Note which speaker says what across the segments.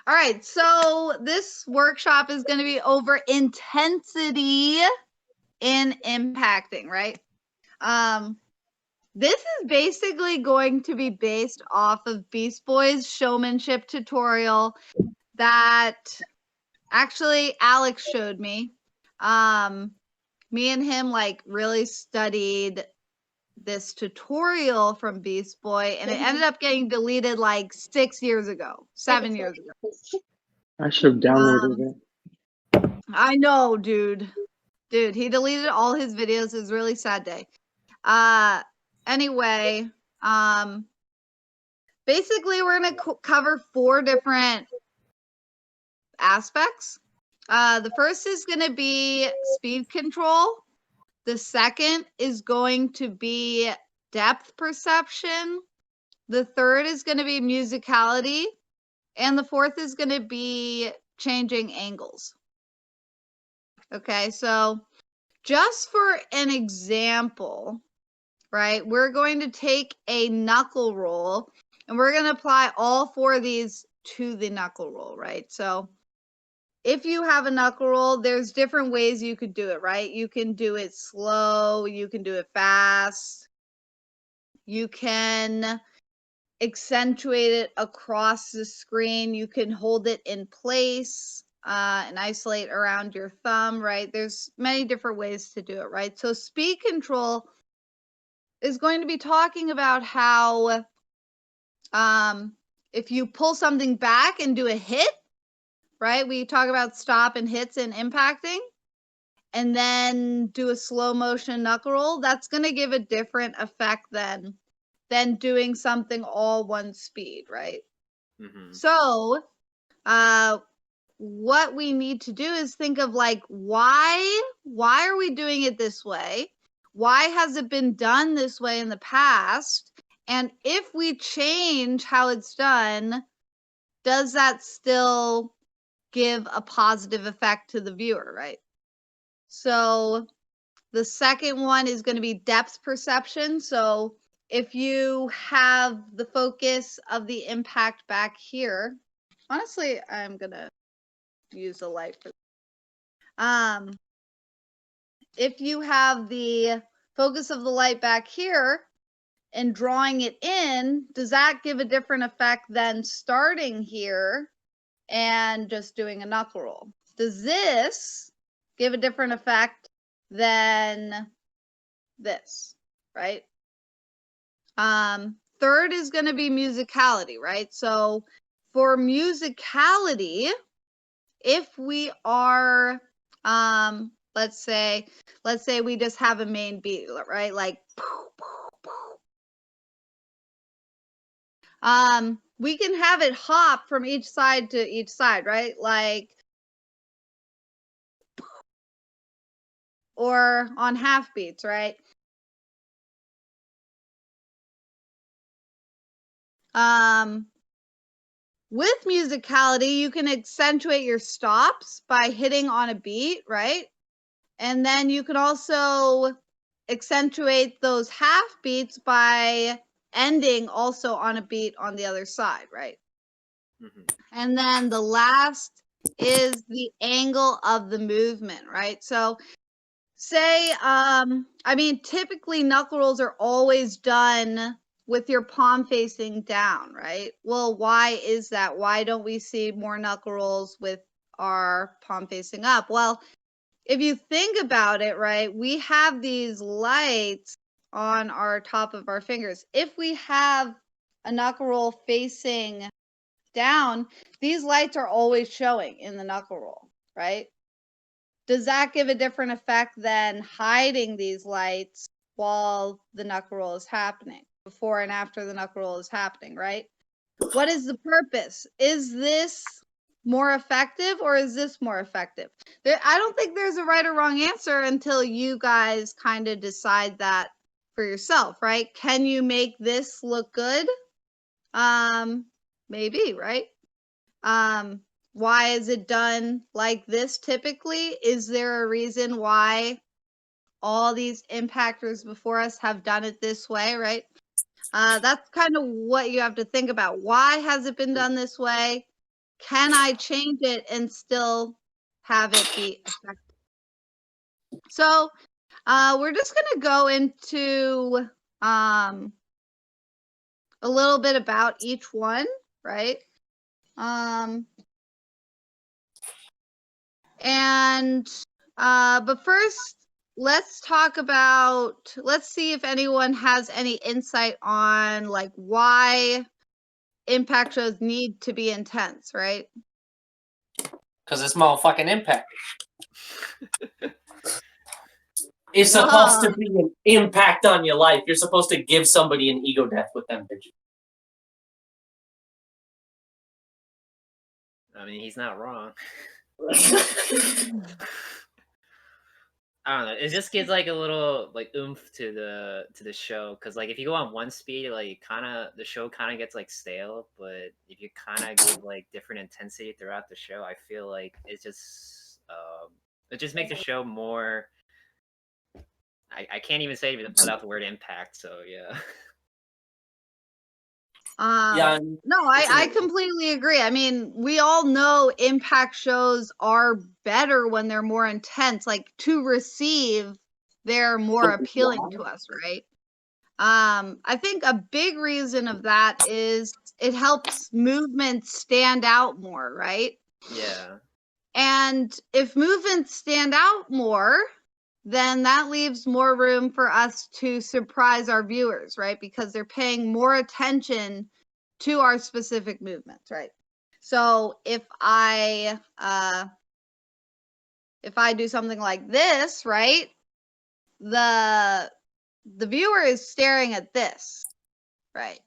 Speaker 1: All right, so this workshop is going to be over intensity in impacting, right? This is basically going to be based off of Beast Boy's showmanship tutorial that actually Alex showed me. Me and him like really studied this tutorial from Beast Boy, and it ended up getting deleted like 6 years ago, 7 years ago.
Speaker 2: I should have downloaded it.
Speaker 1: I know, dude. Dude, he deleted all his videos. It was a really sad day. Anyway, basically we're going to cover 4 different aspects. The first is going to be speed control. The second is going to be depth perception. The third is going to be musicality. And the fourth is going to be changing angles. Okay, so just for an example, right, we're going to take a knuckle roll and we're going to apply all 4 of these to the knuckle roll, right? So if you have a knuckle roll, there's different ways you could do it, right? You can do it slow, you can do it fast, you can accentuate it across the screen, you can hold it in place and isolate around your thumb, right? There's many different ways to do it, right? So speed control is going to be talking about how if you pull something back and do a hit, right? We talk about stop and hits and impacting, and then do a slow motion knuckle roll. That's going to give a different effect than doing something all one speed, right?
Speaker 3: Mm-hmm.
Speaker 1: So, what we need to do is think of like why are we doing it this way? Why has it been done this way in the past? And if we change how it's done, does that still give a positive effect to the viewer, right? So the second one is going to be depth perception. So if you have the focus of the impact back here, honestly, I'm going to use the light for if you have the focus of the light back here and drawing it in, does that give a different effect than starting here and just doing a knuckle roll? Does this give a different effect than this, right? Third is going to be musicality, right? So for musicality, if we are, let's say we just have a main beat, right? Like, we can have it hop from each side to each side, right? Like, or on half beats, right? With musicality, you can accentuate your stops by hitting on a beat, right? And then you can also accentuate those half beats by ending also on a beat on the other side, right?
Speaker 3: Mm-hmm.
Speaker 1: And then the last is the angle of the movement, right? So say, I mean, typically knuckle rolls are always done with your palm facing down, right? Well, why is that? Why don't we see more knuckle rolls with our palm facing up? Well, if you think about it, right, we have these lights on our top of our fingers. If we have a knuckle roll facing down, these lights are always showing in the knuckle roll, right? Does that give a different effect than hiding these lights while the knuckle roll is happening, before and after the knuckle roll is happening, right? What is the purpose? Is this more effective or is this more effective? I don't think there's a right or wrong answer until you guys kind of decide that for yourself, right? Can you make this look good? Maybe, right? Why is it done like this typically? Is there a reason why all these impactors before us have done it this way, right? That's kind of what you have to think about. Why has it been done this way? can I change it and still have it be effective? So we're just going to go into a little bit about each one, right? But first, let's see if anyone has any insight on like why impact shows need to be intense, right?
Speaker 3: Because it's motherfucking Impact. It's supposed to be an impact on your life. You're supposed to give somebody an ego death with them bitches.
Speaker 4: I mean, he's not wrong. I don't know. It just gives like a little like oomph to the show, because like if you go on one speed, like the show kind of gets like stale. But if you kind of give like different intensity throughout the show, I feel like it just makes the show more. I can't even say it without the word impact. So yeah.
Speaker 3: Yeah.
Speaker 1: No, I completely agree. I mean, we all know impact shows are better when they're more intense. Like to receive, they're more appealing to us, right? I think a big reason of that is it helps movements stand out more, right?
Speaker 4: Yeah.
Speaker 1: And if movements stand out more, then that leaves more room for us to surprise our viewers, right? Because they're paying more attention to our specific movements, right? So if I do something like this, right? The viewer is staring at this, right?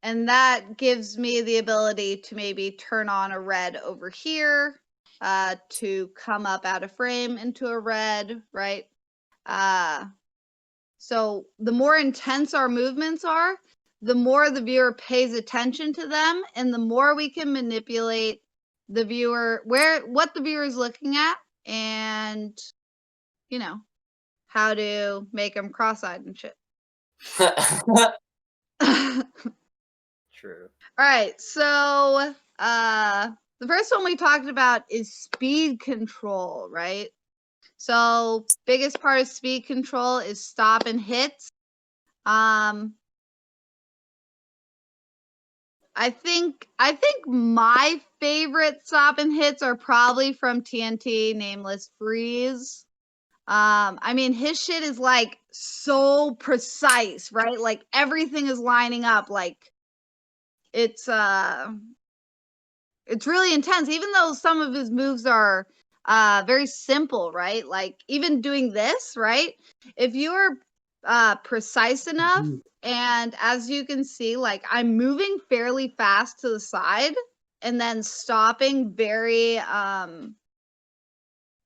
Speaker 1: And that gives me the ability to maybe turn on a red over here, to come up out of frame into a red, right? So the more intense our movements are, the more the viewer pays attention to them, and the more we can manipulate the viewer, what the viewer is looking at, and how to make them cross-eyed and shit.
Speaker 4: True.
Speaker 1: All right, so the first one we talked about is speed control, right? So biggest part of speed control is stop and hits. I think my favorite stop and hits are probably from TNT, Nameless Freeze. I mean, his shit is like so precise, right? Like everything is lining up. Like it's really intense, even though some of his moves are very simple, right? Like even doing this, right? If you're precise enough, and as you can see, like I'm moving fairly fast to the side and then stopping very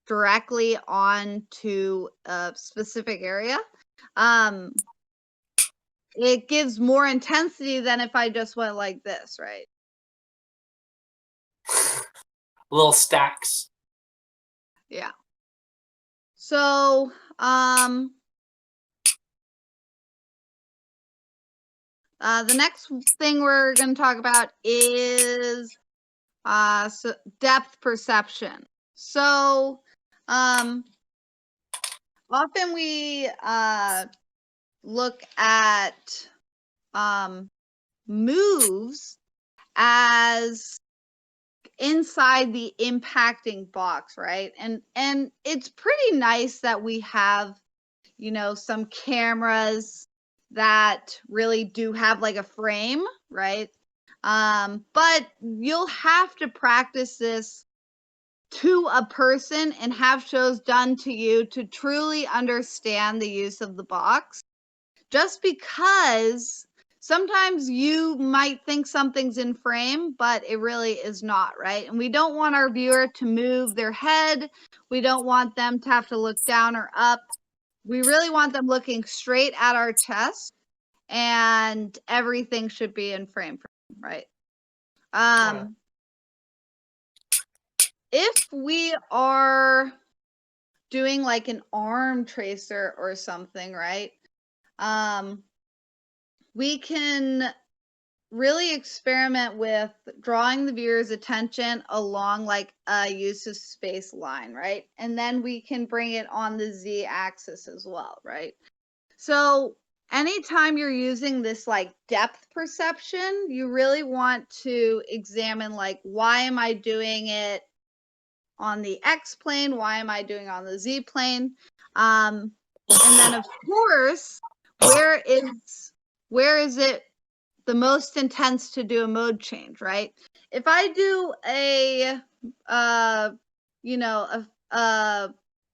Speaker 1: directly onto a specific area, it gives more intensity than if I just went like this, right?
Speaker 3: Little stacks.
Speaker 1: Yeah. So, the next thing we're going to talk about is depth perception. So, often we look at moves as inside the impacting box, right? And it's pretty nice that we have, some cameras that really do have like a frame, right? But you'll have to practice this to a person and have shows done to you to truly understand the use of the box. Just because sometimes you might think something's in frame, but it really is not, right? And we don't want our viewer to move their head. We don't want them to have to look down or up. We really want them looking straight at our chest, and everything should be in frame, right? If we are doing like an arm tracer or something, right? We can really experiment with drawing the viewer's attention along like a use of space line, right? And then we can bring it on the z-axis as well, right? So anytime you're using this like depth perception, you really want to examine like, why am I doing it on the X plane? Why am I doing it on the Z plane? And then of course, where is it the most intense to do a mode change, right? If I do a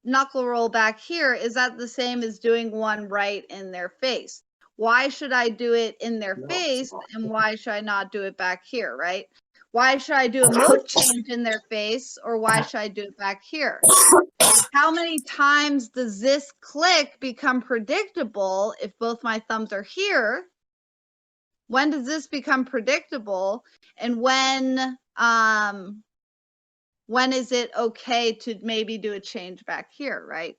Speaker 1: knuckle roll back here, is that the same as doing one right in their face? Why should I do it in their face, and why should I not do it back here, right? Why should I do a mode change in their face, or why should I do it back here? How many times does this click become predictable if both my thumbs are here? When does this become predictable? And when is it okay to maybe do a change back here, right?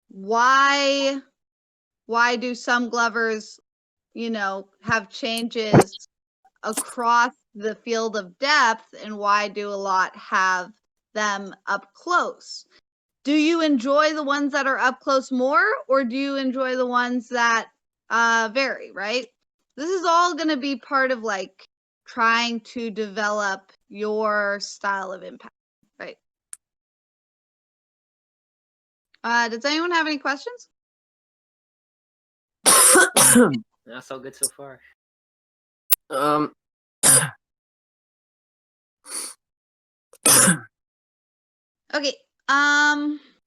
Speaker 1: Why do some glovers, have changes across the field of depth, and why do a lot have them up close? Do you enjoy the ones that are up close more, or do you enjoy the ones that vary, right? This is all going to be part of like trying to develop your style of impact, right? Does anyone have any questions?
Speaker 4: Not so good so far.
Speaker 1: Okay.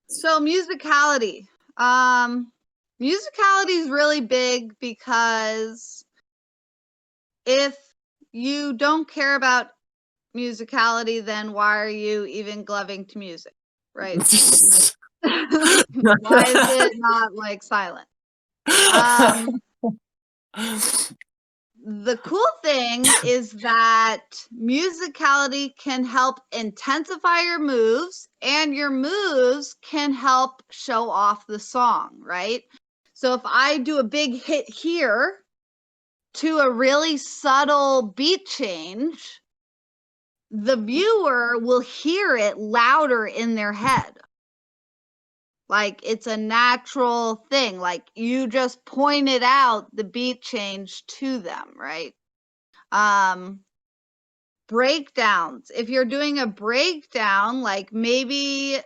Speaker 1: So musicality. Musicality is really big because if you don't care about musicality, then why are you even gloving to music, right? Why is it not like silent? The cool thing is that musicality can help intensify your moves, and your moves can help show off the song, right? So if I do a big hit here to a really subtle beat change, the viewer will hear it louder in their head. Like it's a natural thing. Like you just pointed out the beat change to them, right? Breakdowns. If you're doing a breakdown, like maybe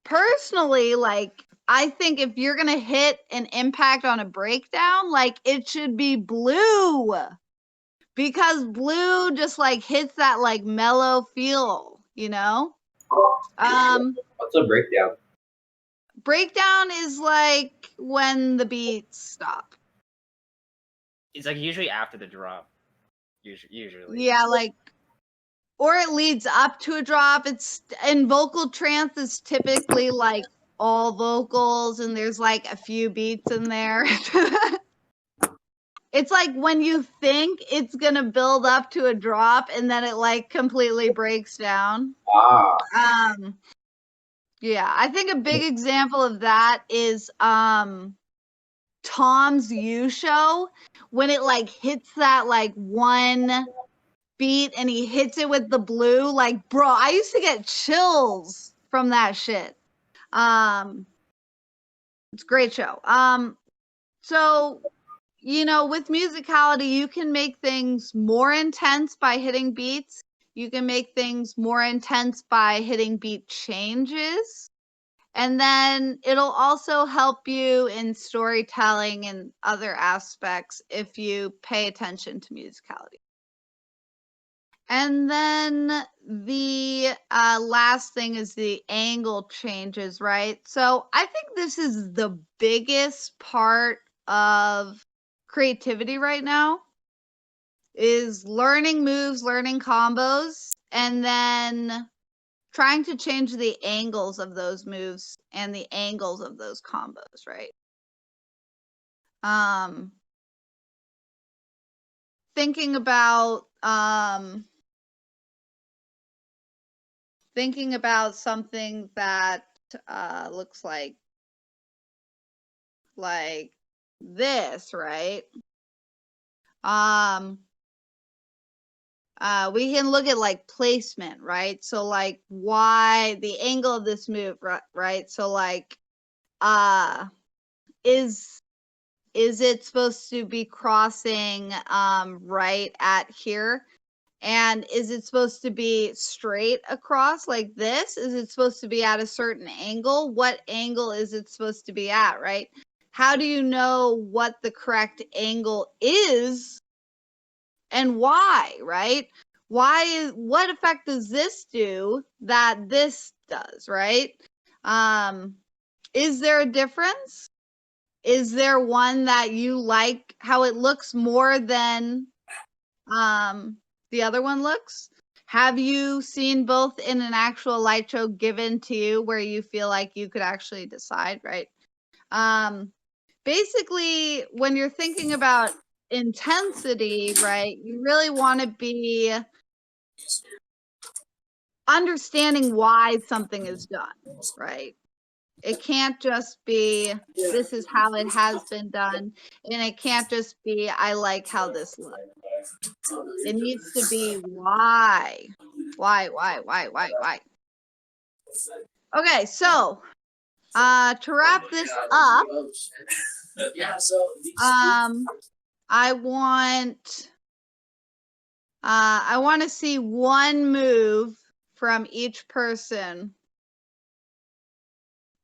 Speaker 1: personally, like I think if you're gonna hit an impact on a breakdown, like it should be blue, because blue just like hits that like mellow feel,
Speaker 5: What's a breakdown?
Speaker 1: Breakdown is like when the beats stop.
Speaker 4: It's like usually after the drop. Usually.
Speaker 1: Yeah, like, or it leads up to a drop. It's in vocal trance. It's typically like all vocals, and there's like a few beats in there. It's like when you think it's gonna build up to a drop, and then it like completely breaks down. Yeah, I think a big example of that is Tom's U Show, when it like hits that like one beat and he hits it with the blue. Like, bro, I used to get chills from that shit. It's a great show. So with musicality, you can make things more intense by hitting beats. You can make things more intense by hitting beat changes. And then it'll also help you in storytelling and other aspects if you pay attention to musicality. And then the last thing is the angle changes, right? So I think this is the biggest part of creativity right now, is learning moves, learning combos, and then trying to change the angles of those moves and the angles of those combos, right? Thinking about something that looks like this, right? we can look at like placement, right? So like why the angle of this move, right? So like is it supposed to be crossing right at here? And is it supposed to be straight across like this? Is it supposed to be at a certain angle? What angle is it supposed to be at, right? How do you know what the correct angle is and why, right? What effect does this do that this does, right? Is there a difference? Is there one that you like how it looks more than the other one looks? Have you seen both in an actual light show given to you where you feel like you could actually decide, right? Basically, when you're thinking about intensity, right, you really want to be understanding why something is done, right? It can't just be this is how it has been done, and it can't just be I like how this looks. It needs to be why. Why? Okay, so to wrap this up, I want to see one move from each person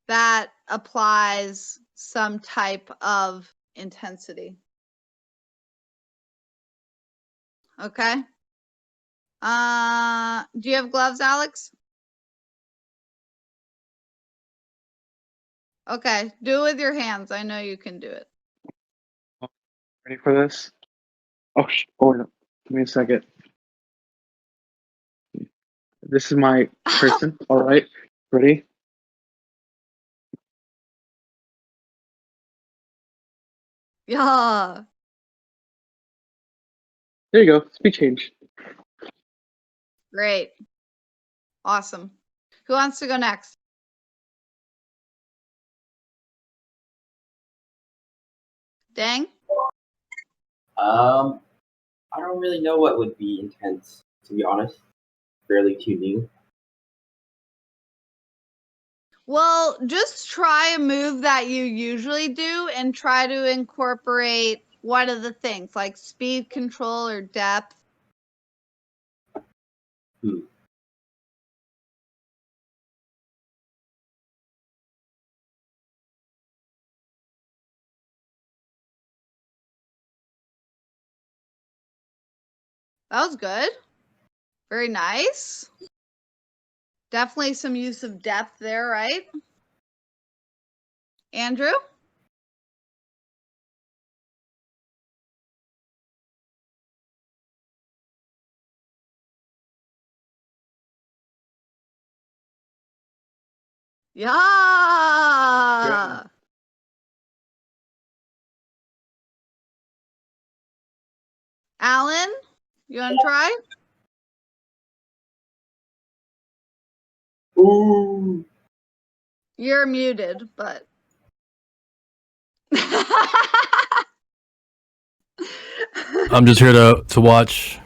Speaker 1: that applies some type of intensity. Okay. Do you have gloves, Alex? Okay, do it with your hands. I know you can do it.
Speaker 2: Ready for this? Oh no. Give me a second. This is my person. All right. Ready?
Speaker 1: Yeah.
Speaker 2: There you go. Speed change.
Speaker 1: Great. Awesome. Who wants to go next? Dang.
Speaker 5: I don't really know what would be intense, to be honest. Fairly too new.
Speaker 1: Well, just try a move that you usually do and try to incorporate one of the things like speed control or depth. That was good. Very nice. Definitely some use of depth there, right? Andrew? Yeah. Alan, you want to try?
Speaker 5: Ooh.
Speaker 1: You're muted, but.
Speaker 6: I'm just here to watch.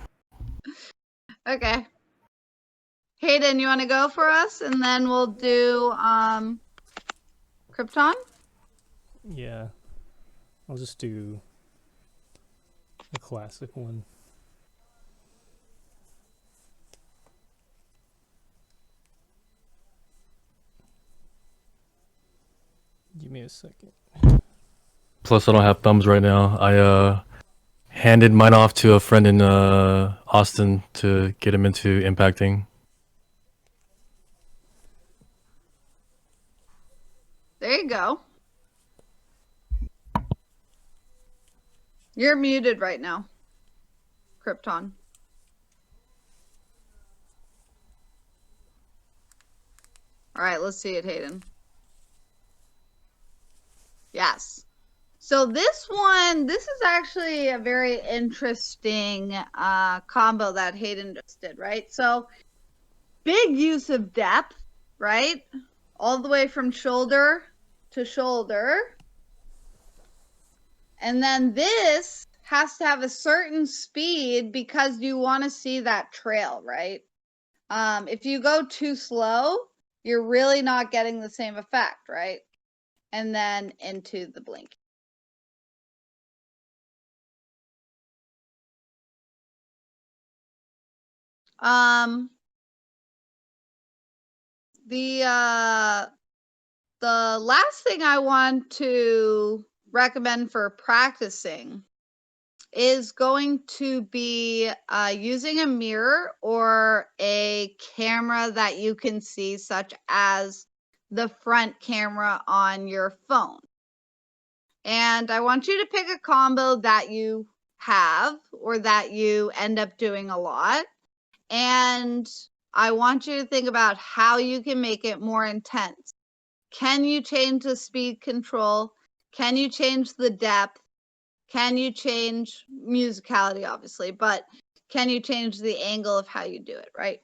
Speaker 1: Okay. Hayden, you want to go for us? And then we'll do Krypton?
Speaker 7: Yeah. I'll just do a classic one. Give me a second.
Speaker 6: Plus, I don't have thumbs right now. I handed mine off to a friend in Austin to get him into impacting.
Speaker 1: There you go. You're muted right now, Krypton. All right, let's see it, Hayden. Yes. So this is actually a very interesting combo that Hayden just did, right? So big use of depth, right? All the way from shoulder to shoulder. And then this has to have a certain speed because you want to see that trail, right? If you go too slow, you're really not getting the same effect, right? And then into the blink. The last thing I want to recommend for practicing is going to be using a mirror or a camera that you can see, such as the front camera on your phone. And I want you to pick a combo that you have or that you end up doing a lot. And I want you to think about how you can make it more intense. Can you change the speed control? Can you change the depth? Can you change musicality, obviously, but can you change the angle of how you do it, right?